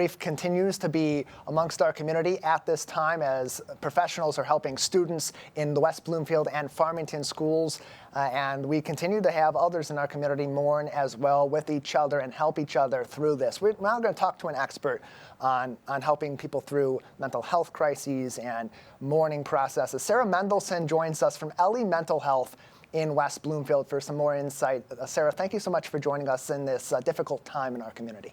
Grief continues to be amongst our community at this time as professionals are helping students in the West Bloomfield and Farmington schools. And we continue to have others in our community mourn as well with each other and help each other through this. We're now going to talk to an expert on helping people through mental health crises and mourning processes. Sarah Mendelssohn joins us from Ellie Mental Health in West Bloomfield for some more insight. Sarah, thank you so much for joining us in this difficult time in our community.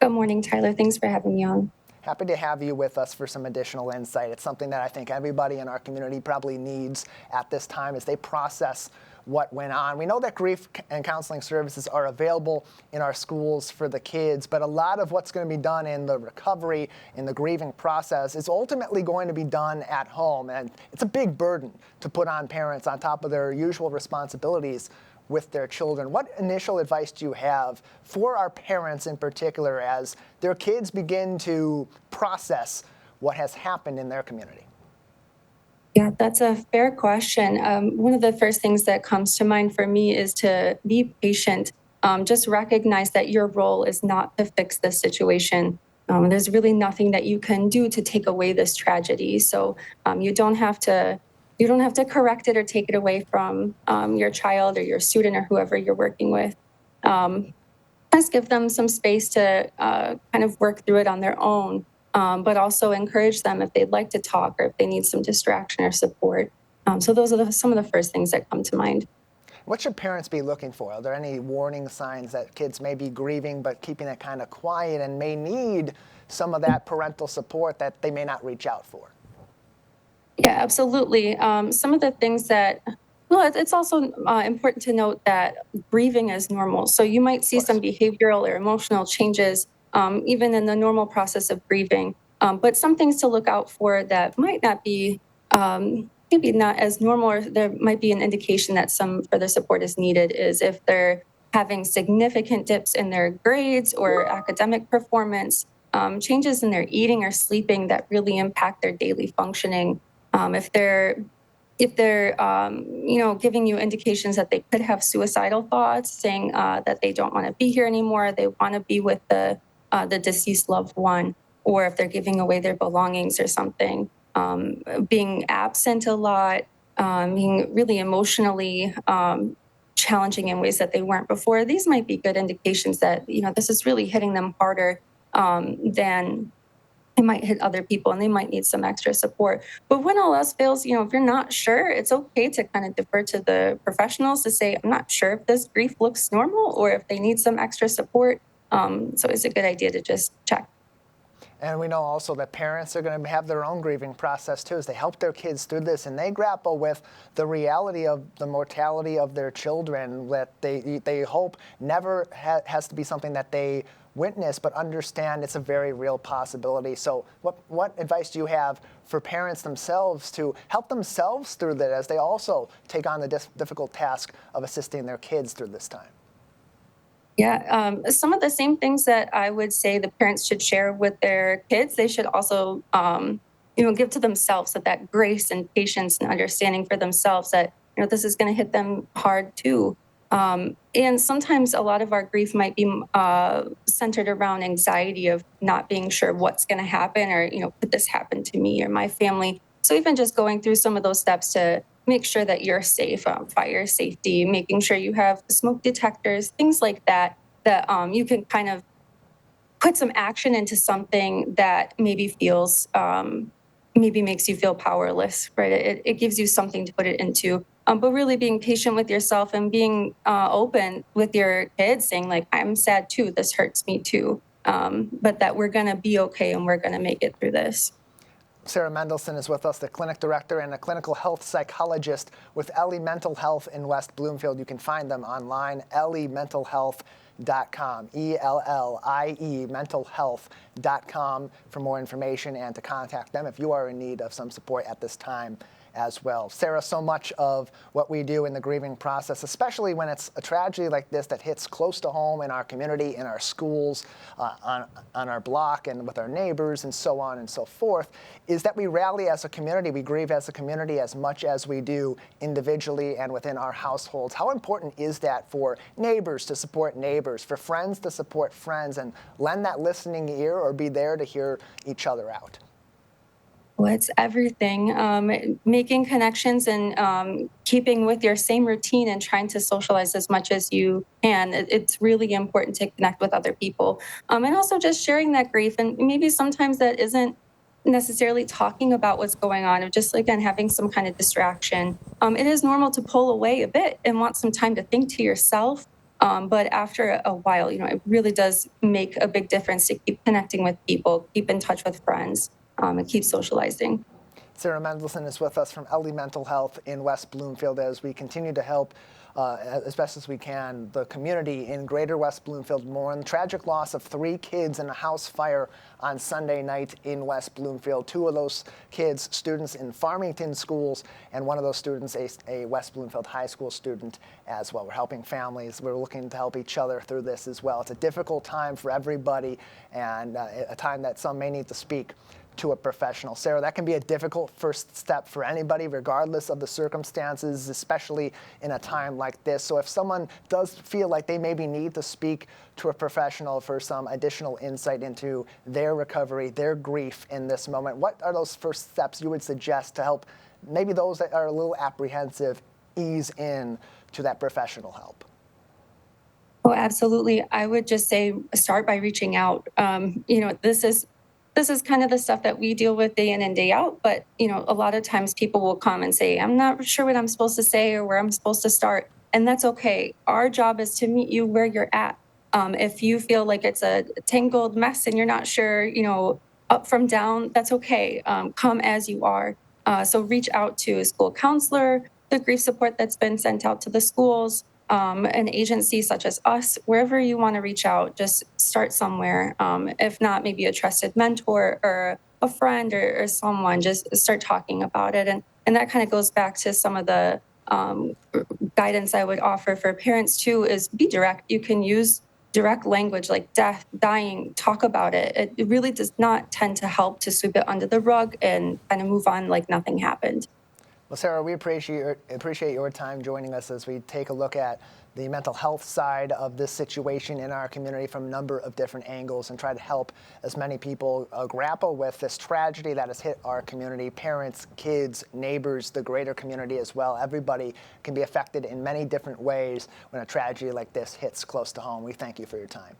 Good morning, Tyler. Thanks for having me on. Happy to have you with us for some additional insight. It's something that I think everybody in our community probably needs at this time as they process what went on. We know that grief and counseling services are available in our schools for the kids, but a lot of what's going to be done in the recovery, in the grieving process, is ultimately going to be done at home. And it's a big burden to put on parents on top of their usual responsibilities with their children. What initial advice do you have for our parents in particular as their kids begin to process what has happened in their community? Yeah, that's a fair question. One of the first things that comes to mind for me is to be patient. Just recognize that your role is not to fix this situation. There's really nothing that you can do to take away this tragedy. So you don't have to correct it or take it away from your child or your student or whoever you're working with. Just give them some space to kind of work through it on their own, but also encourage them if they'd like to talk or if they need some distraction or support. So those are some of the first things that come to mind. What should parents be looking for? Are there any warning signs that kids may be grieving but keeping it kind of quiet and may need some of that parental support that they may not reach out for? Yeah, absolutely. Some of the things that, well, it's also important to note that grieving is normal. So you might see some behavioral or emotional changes, even in the normal process of grieving. But some things to look out for that might not be, maybe not as normal, or there might be an indication that some further support is needed, is if they're having significant dips in their grades or academic performance, changes in their eating or sleeping that really impact their daily functioning. If they're giving you indications that they could have suicidal thoughts, saying that they don't want to be here anymore, they want to be with the deceased loved one, or if they're giving away their belongings or something, being absent a lot, being really emotionally challenging in ways that they weren't before, these might be good indications that this is really hitting them harder than it might hit other people, and they might need some extra support. But when all else fails, if you're not sure, it's okay to kind of defer to the professionals to say, I'm not sure if this grief looks normal or if they need some extra support. So it's a good idea to just check. And we know also that parents are going to have their own grieving process too as they help their kids through this and they grapple with the reality of the mortality of their children that they hope never has to be something that they witness, but understand it's a very real possibility. So what advice do you have for parents themselves to help themselves through that as they also take on the difficult task of assisting their kids through this time? Yeah, some of the same things that I would say the parents should share with their kids, they should also, give to themselves, that grace and patience and understanding for themselves that, this is going to hit them hard too. And sometimes a lot of our grief might be centered around anxiety of not being sure what's going to happen or, could this happen to me or my family? So even just going through some of those steps to make sure that you're safe, fire safety, making sure you have smoke detectors, things like that, that you can kind of put some action into something that maybe maybe makes you feel powerless, right? It gives you something to put it into. But really being patient with yourself and being open with your kids, saying like, I'm sad too, this hurts me too, but that we're gonna be okay and we're gonna make it through this. Sarah Mendelssohn is with us, the clinic director and a clinical health psychologist with Ellie Mental Health in West Bloomfield. You can find them online, elliementalhealth.com, ELLIE mentalhealth.com for more information and to contact them if you are in need of some support at this time as well. Sarah, so much of what we do in the grieving process, especially when it's a tragedy like this that hits close to home in our community, in our schools, on our block and with our neighbors and so on and so forth, is that we rally as a community. We grieve as a community as much as we do individually and within our households. How important is that for neighbors to support neighbors, for friends to support friends, and lend that listening ear or be there to hear each other out? Well, it's everything. Making connections and keeping with your same routine and trying to socialize as much as you can. It's really important to connect with other people. And also just sharing that grief. And maybe sometimes that isn't necessarily talking about what's going on, or just again having some kind of distraction. It is normal to pull away a bit and want some time to think to yourself. But after a while, it really does make a big difference to keep connecting with people, keep in touch with friends, and keep socializing. Sarah Mendelssohn is with us from Ellie Mental Health in West Bloomfield as we continue to help as best as we can the community in greater West Bloomfield mourn the tragic loss of 3 kids in a house fire on Sunday night in West Bloomfield. 2 of those kids, students in Farmington schools, and one of those students, a West Bloomfield high school student as well. We're helping families. We're looking to help each other through this as well. It's a difficult time for everybody, and a time that some may need to speak to a professional. Sarah, that can be a difficult first step for anybody, regardless of the circumstances, especially in a time like this. So if someone does feel like they maybe need to speak to a professional for some additional insight into their recovery, their grief in this moment, what are those first steps you would suggest to help maybe those that are a little apprehensive ease in to that professional help? Oh, absolutely. I would just say start by reaching out. This is kind of the stuff that we deal with day in and day out. But, a lot of times people will come and say, I'm not sure what I'm supposed to say or where I'm supposed to start. And that's okay. Our job is to meet you where you're at. If you feel like it's a tangled mess and you're not sure, up from down, that's okay. Come as you are. So reach out to a school counselor, the grief support that's been sent out to the schools, an agency such as us, wherever you want to reach out, just start somewhere. If not, maybe a trusted mentor or a friend or someone, just start talking about it. And that kind of goes back to some of the guidance I would offer for parents too, is be direct. You can use direct language like death, dying, talk about it. It really does not tend to help to sweep it under the rug and kind of move on like nothing happened. Well, Sarah, we appreciate your time joining us as we take a look at the mental health side of this situation in our community from a number of different angles and try to help as many people grapple with this tragedy that has hit our community, parents, kids, neighbors, the greater community as well. Everybody can be affected in many different ways when a tragedy like this hits close to home. We thank you for your time.